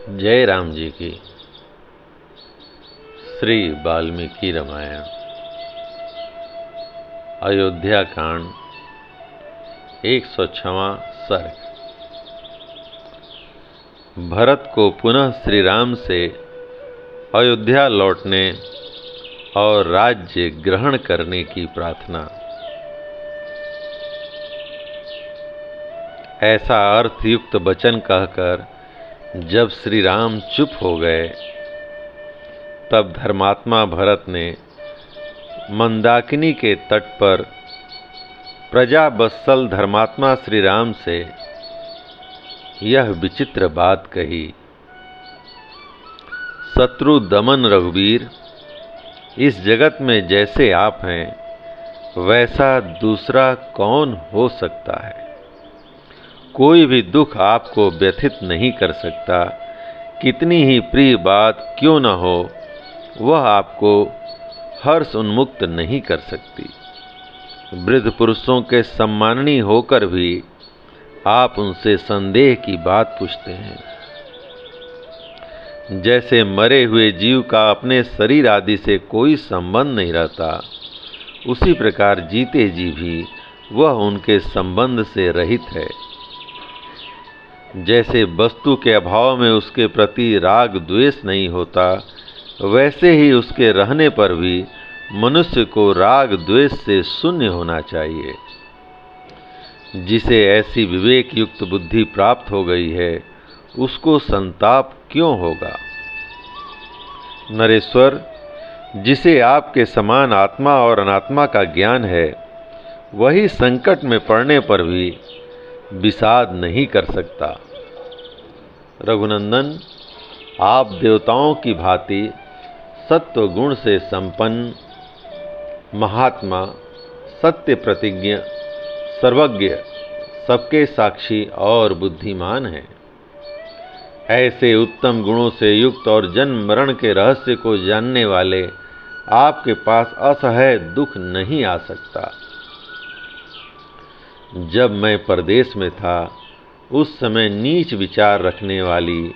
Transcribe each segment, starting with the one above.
जय राम जी की। श्री वाल्मीकि रामायण अयोध्या कांड 106वां सर्ग। भरत को पुनः श्री राम से अयोध्या लौटने और राज्य ग्रहण करने की प्रार्थना। ऐसा अर्थयुक्त वचन कहकर जब श्री राम चुप हो गए, तब धर्मात्मा भरत ने मंदाकिनी के तट पर प्रजावत्सल धर्मात्मा श्री राम से यह विचित्र बात कही। शत्रु दमन रघुवीर, इस जगत में जैसे आप हैं वैसा दूसरा कौन हो सकता है। कोई भी दुख आपको व्यथित नहीं कर सकता। कितनी ही प्रिय बात क्यों न हो, वह आपको हर्ष उन्मुक्त नहीं कर सकती। वृद्ध पुरुषों के सम्माननीय होकर भी आप उनसे संदेह की बात पूछते हैं। जैसे मरे हुए जीव का अपने शरीर आदि से कोई संबंध नहीं रहता, उसी प्रकार जीते जी भी वह उनके संबंध से रहित है। जैसे वस्तु के अभाव में उसके प्रति राग द्वेष नहीं होता, वैसे ही उसके रहने पर भी मनुष्य को राग द्वेष से शून्य होना चाहिए। जिसे ऐसी विवेक युक्त बुद्धि प्राप्त हो गई है, उसको संताप क्यों होगा। नरेश्वर, जिसे आपके समान आत्मा और अनात्मा का ज्ञान है, वही संकट में पड़ने पर भी विषाद नहीं कर सकता। रघुनंदन, आप देवताओं की भांति सत्व गुण से संपन्न, महात्मा, सत्य प्रतिज्ञ, सर्वज्ञ, सबके साक्षी और बुद्धिमान हैं। ऐसे उत्तम गुणों से युक्त और जन्म मरण के रहस्य को जानने वाले आपके पास असह्य दुख नहीं आ सकता। जब मैं परदेश में था, उस समय नीच विचार रखने वाली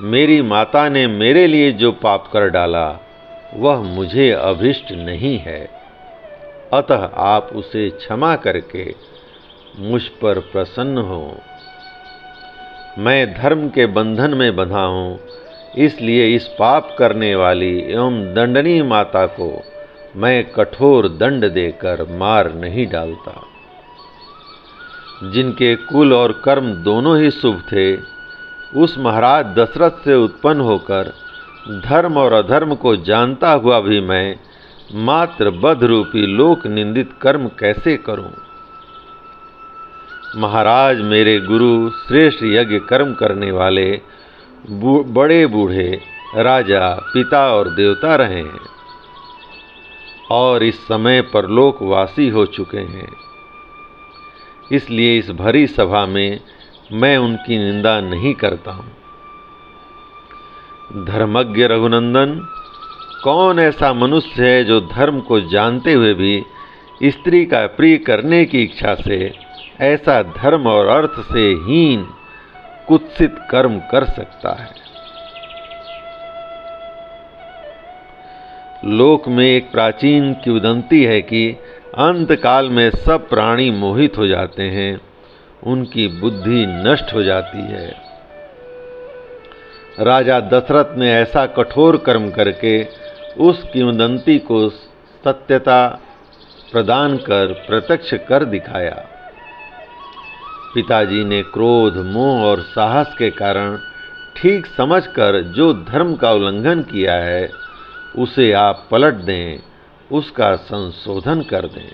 मेरी माता ने मेरे लिए जो पाप कर डाला, वह मुझे अभिष्ट नहीं है। अतः आप उसे क्षमा करके मुझ पर प्रसन्न हो। मैं धर्म के बंधन में बंधा हूँ, इसलिए इस पाप करने वाली एवं दंडनीय माता को मैं कठोर दंड देकर मार नहीं डालता। जिनके कुल और कर्म दोनों ही शुभ थे, उस महाराज दशरथ से उत्पन्न होकर धर्म और अधर्म को जानता हुआ भी मैं मात्र बध रूपी लोक निंदित कर्म कैसे करूं। महाराज मेरे गुरु श्रेष्ठ यज्ञ कर्म करने वाले बड़े बूढ़े राजा, पिता और देवता रहे हैं और इस समय परलोकवासी हो चुके हैं। इसलिए इस भरी सभा में मैं उनकी निंदा नहीं करता हूँ। धर्मज्ञ रघुनंदन, कौन ऐसा मनुष्य है जो धर्म को जानते हुए भी स्त्री का प्रिय करने की इच्छा से ऐसा धर्म और अर्थ से हीन कुत्सित कर्म कर सकता है। लोक में एक प्राचीन किंवदंती है कि अंत काल में सब प्राणी मोहित हो जाते हैं, उनकी बुद्धि नष्ट हो जाती है। राजा दशरथ ने ऐसा कठोर कर्म करके उस किंवदंती को सत्यता प्रदान कर प्रत्यक्ष कर दिखाया। पिताजी ने क्रोध, मोह और साहस के कारण ठीक समझकर जो धर्म का उल्लंघन किया है, उसे आप पलट दें, उसका संशोधन कर दें।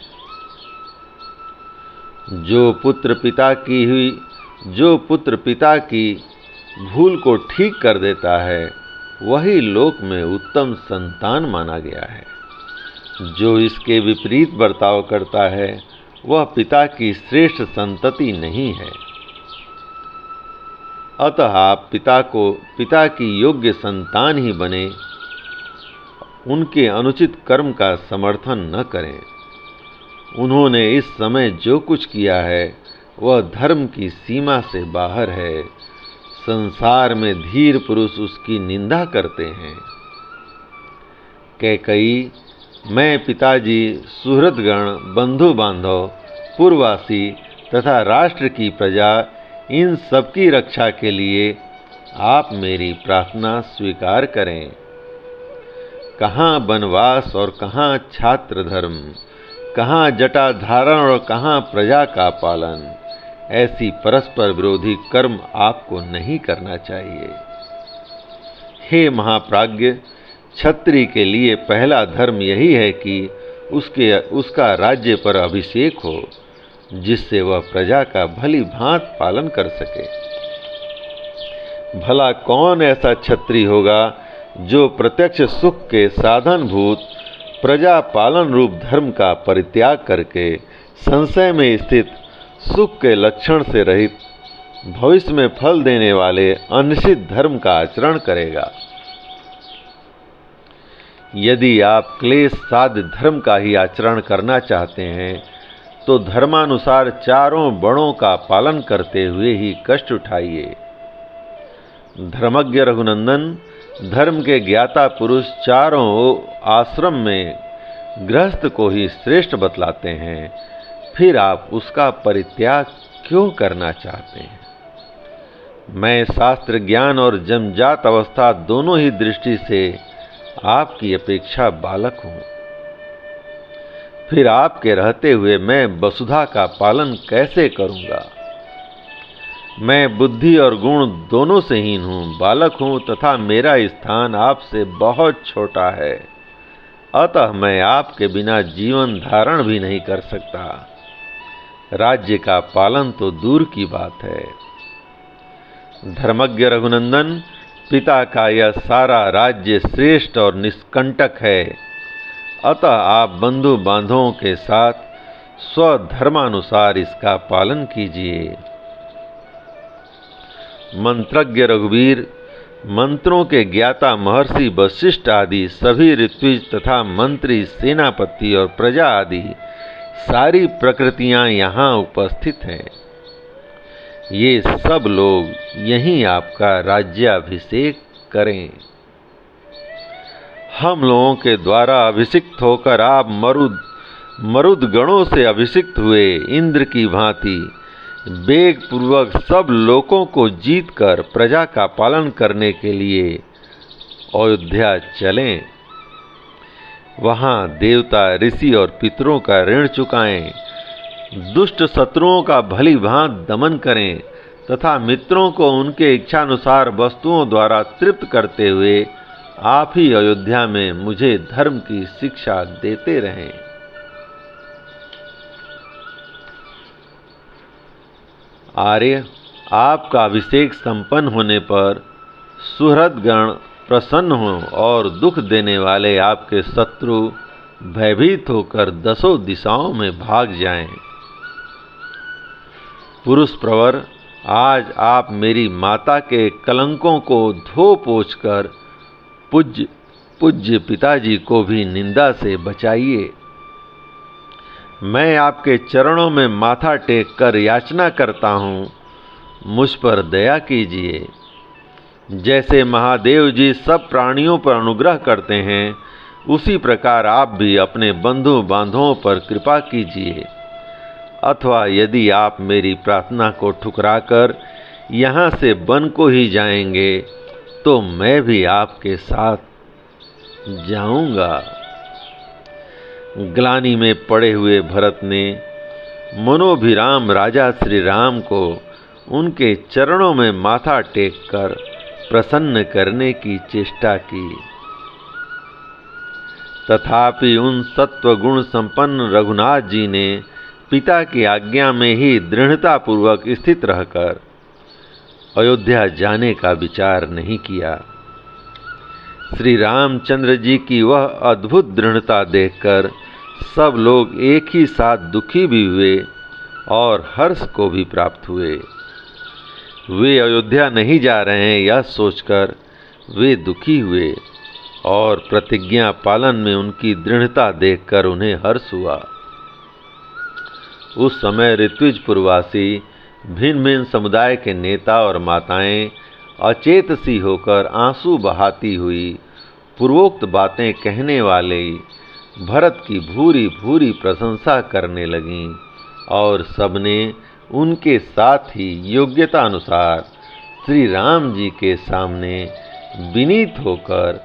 जो पुत्र पिता की भूल को ठीक कर देता है, वही लोक में उत्तम संतान माना गया है। जो इसके विपरीत बर्ताव करता है, वह पिता की श्रेष्ठ संतति नहीं है। अतः आप पिता की योग्य संतान ही बने, उनके अनुचित कर्म का समर्थन न करें। उन्होंने इस समय जो कुछ किया है, वह धर्म की सीमा से बाहर है। संसार में धीर पुरुष उसकी निंदा करते हैं। कैकई, मैं पिताजी, सुहृदगण, बंधु बांधव, पूर्ववासी तथा राष्ट्र की प्रजा, इन सबकी रक्षा के लिए आप मेरी प्रार्थना स्वीकार करें। कहाँ बनवास और कहाँ छात्र धर्म, कहाँ जटा धारण और कहाँ प्रजा का पालन, ऐसी परस्पर विरोधी कर्म आपको नहीं करना चाहिए। हे महाप्राज्ञ, क्षत्रिय के लिए पहला धर्म यही है कि उसका राज्य पर अभिषेक हो, जिससे वह प्रजा का भली भांति पालन कर सके। भला कौन ऐसा क्षत्रिय होगा जो प्रत्यक्ष सुख के साधनभूत प्रजा पालन रूप धर्म का परित्याग करके संशय में स्थित सुख के लक्षण से रहित भविष्य में फल देने वाले अनिश्चित धर्म का आचरण करेगा। यदि आप क्लेश साध्य धर्म का ही आचरण करना चाहते हैं तो धर्मानुसार चारों वर्णों का पालन करते हुए ही कष्ट उठाइए। धर्मज्ञ रघुनंदन, धर्म के ज्ञाता पुरुष चारों आश्रम में गृहस्थ को ही श्रेष्ठ बतलाते हैं, फिर आप उसका परित्याग क्यों करना चाहते हैं? मैं शास्त्र ज्ञान और जन्मजात अवस्था दोनों ही दृष्टि से आपकी अपेक्षा बालक हूँ। फिर आपके रहते हुए मैं वसुधा का पालन कैसे करूँगा? मैं बुद्धि और गुण दोनों से हीन हूँ, बालक हूँ तथा मेरा स्थान आपसे बहुत छोटा है। अतः मैं आपके बिना जीवन धारण भी नहीं कर सकता। राज्य का पालन तो दूर की बात है। धर्मज्ञ रघुनंदन, पिता का यह सारा राज्य श्रेष्ठ और निष्कंटक है। अतः आप बंधु बांधवों के साथ स्वधर्मानुसार इसका पालन कीजिए। मंत्रज्ञ रघुवीर, मंत्रों के ज्ञाता महर्षि वशिष्ठ आदि सभी ऋत्विज तथा मंत्री, सेनापति और प्रजा आदि सारी प्रकृतियां यहाँ उपस्थित हैं। ये सब लोग यहीं आपका राज्याभिषेक करें। हम लोगों के द्वारा अभिषिक्त होकर आप मरुद गणों से अभिषिक्त हुए इंद्र की भांति वेग पूर्वक सब लोगों को जीतकर प्रजा का पालन करने के लिए अयोध्या चलें। वहां देवता, ऋषि और पितरों का ऋण चुकाएं, दुष्ट शत्रुओं का भली भांति दमन करें तथा मित्रों को उनके इच्छानुसार वस्तुओं द्वारा तृप्त करते हुए आप ही अयोध्या में मुझे धर्म की शिक्षा देते रहें। आर्य, आपका अभिषेक संपन्न होने पर सुहृदगण प्रसन्न हों और दुख देने वाले आपके शत्रु भयभीत होकर दसों दिशाओं में भाग जाएं। पुरुष प्रवर, आज आप मेरी माता के कलंकों को धो पोंछकर पूज्य पिताजी को भी निंदा से बचाइए। मैं आपके चरणों में माथा टेक कर याचना करता हूँ, मुझ पर दया कीजिए। जैसे महादेव जी सब प्राणियों पर अनुग्रह करते हैं, उसी प्रकार आप भी अपने बंधु बांधवों पर कृपा कीजिए। अथवा यदि आप मेरी प्रार्थना को ठुकराकर यहाँ से वन को ही जाएंगे तो मैं भी आपके साथ जाऊंगा। ग्लानि में पड़े हुए भरत ने मनोभिराम राजा श्री राम को उनके चरणों में माथा टेक कर प्रसन्न करने की चेष्टा की। तथापि उन सत्वगुण संपन्न रघुनाथ जी ने पिता की आज्ञा में ही दृढ़ता पूर्वक स्थित रहकर अयोध्या जाने का विचार नहीं किया। श्री रामचंद्र जी की वह अद्भुत दृढ़ता देखकर सब लोग एक ही साथ दुखी भी हुए और हर्ष को भी प्राप्त हुए। वे अयोध्या नहीं जा रहे हैं यह सोचकर वे दुखी हुए और प्रतिज्ञा पालन में उनकी दृढ़ता देखकर उन्हें हर्ष हुआ। उस समय ऋत्विज पूर्ववासी, भिन्न भिन्न समुदाय के नेता और माताएं अचेत सी होकर आंसू बहाती हुई पूर्वोक्त बातें कहने वाले भरत की भूरी भूरी प्रशंसा करने लगीं और सबने उनके साथ ही योग्यता अनुसार श्री राम जी के सामने विनीत होकर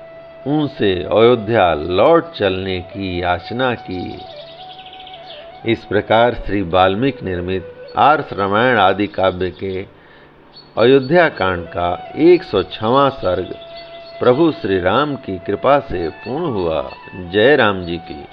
उनसे अयोध्या लौट चलने की याचना की। इस प्रकार श्री वाल्मीकि निर्मित आर्ष रामायण आदि काव्य के अयोध्या कांड का 106वां सर्ग प्रभु श्री राम की कृपा से पूर्ण हुआ। जय राम जी की।